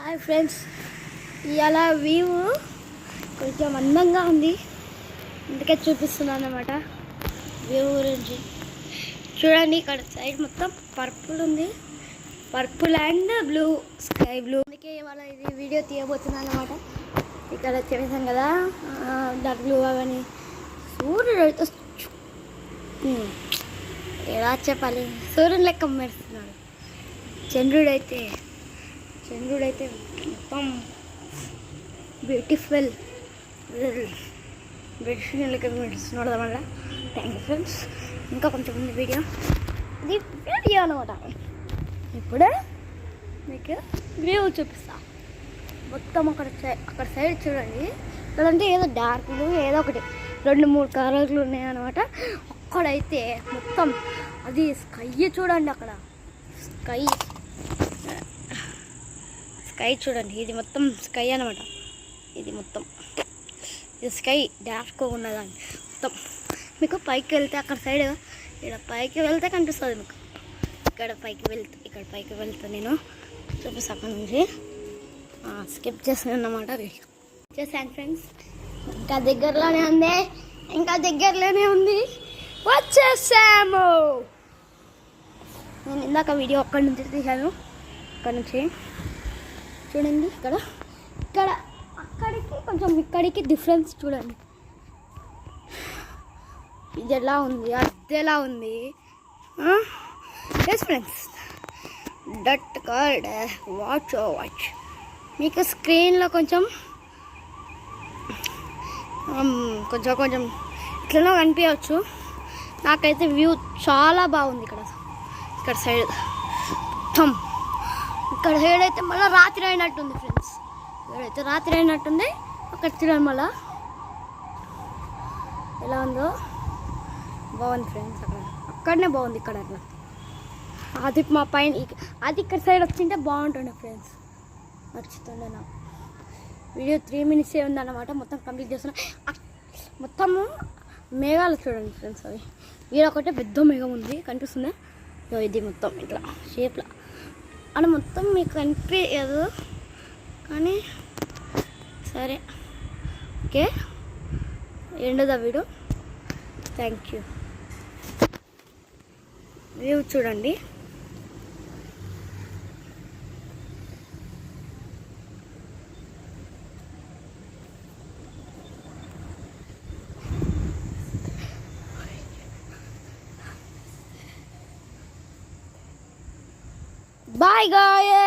Hi friends, ఇలా view కొంచెం అందంగా ఉంది, అందుకే చూపిస్తున్నాను అన్నమాట. వ్యూ గురించి చూడండి. ఇక్కడ సైడ్ మొత్తం పర్పుల్ ఉంది, purple and blue, sky blue. అందుకే ఇవాళ ఇది వీడియో తీయబోతున్నాను అన్నమాట. ఇక్కడ చేసాం కదా డార్క్ బ్లూ అవన్నీ. సూర్యుడు అయితే ఎలా చెప్పాలి, సూర్యుని లెక్క మెరుస్తున్నాడు. చంద్రుడైతే మొత్తం బ్యూటిఫుల్ లెక్క మెరుస్తున్నాడు అన్నమాట. Thank you friends. ఇంకా కొంచెం ఉంది వీడియో, ఇది వీడియో అనమాట. ఇప్పుడు మీకు వ్యూ చూపిస్తా. మొత్తం అక్కడ సైడ్ చూడండి. ఇక్కడంటే ఏదో డార్క్లు ఏదో ఒకటి 2-3 కలర్లు ఉన్నాయి అన్నమాట. అక్కడైతే మొత్తం అది స్కై చూడండి. అక్కడ స్కై చూడండి. ఇది మొత్తం స్కై అనమాట. ఇది స్కై డార్క్ ఉన్నదాన్ని మొత్తం. మీకు పైకి వెళ్తే అక్కడ సైడ్ ఇక్కడ పైకి వెళ్తే కనిపిస్తుంది మీకు. ఇక్కడ పైకి వెళ్తే నేను చూపిస్తాను. అక్కడ నుంచి స్కిప్ చేస్తాను అన్నమాట. వీడియో చేశాను ఫ్రెండ్స్. ఇంకా దగ్గరలోనే ఉంది, వచ్చేసాము. నేను ఇందాక వీడియో అక్కడి నుంచి తీశాను. అక్కడి నుంచి చూడండి. అక్కడికి కొంచెం ఇక్కడికి డిఫరెన్స్ చూడండి. ఇది ఎలా ఉంది, అది ఎలా ఉంది. Yes friends, that called watch. మీకు స్క్రీన్లో కొంచెం ఇట్లనో కనిపించవచ్చు. నాకైతే వ్యూ చాలా బాగుంది. ఇక్కడ సైడ్ మొత్తం ఇక్కడ సైడ్ అయితే మళ్ళీ రాత్రి అయినట్టుంది ఫ్రెండ్స్. ఇక్కడైతే రాత్రి అయినట్టుంది. అక్కడ చూడండి మళ్ళీ ఎలా ఉందో. బాగుంది ఫ్రెండ్స్. అక్కడనే బాగుంది. ఇక్కడ అట్లా అది మా పైన అది ఇక్కడ సైడ్ వచ్చింటే బాగుంటుండే ఫ్రెండ్స్. నచ్చుతుండే నాకు. వీడియో 3 minutes ఉందన్నమాట. మొత్తం కంప్లీట్ చేస్తున్నా. మొత్తము మేఘాలు చూడండి ఫ్రెండ్స్. అవి వీడొకటే పెద్ద మేఘం ఉంది, కనిపిస్తుంది. ఇది మొత్తం ఇట్లా షేప్లో అని మొత్తం మీకు కనిపించదు కానీ సరే, okay. End the video. Thank you. View చూడండి. Bye guys.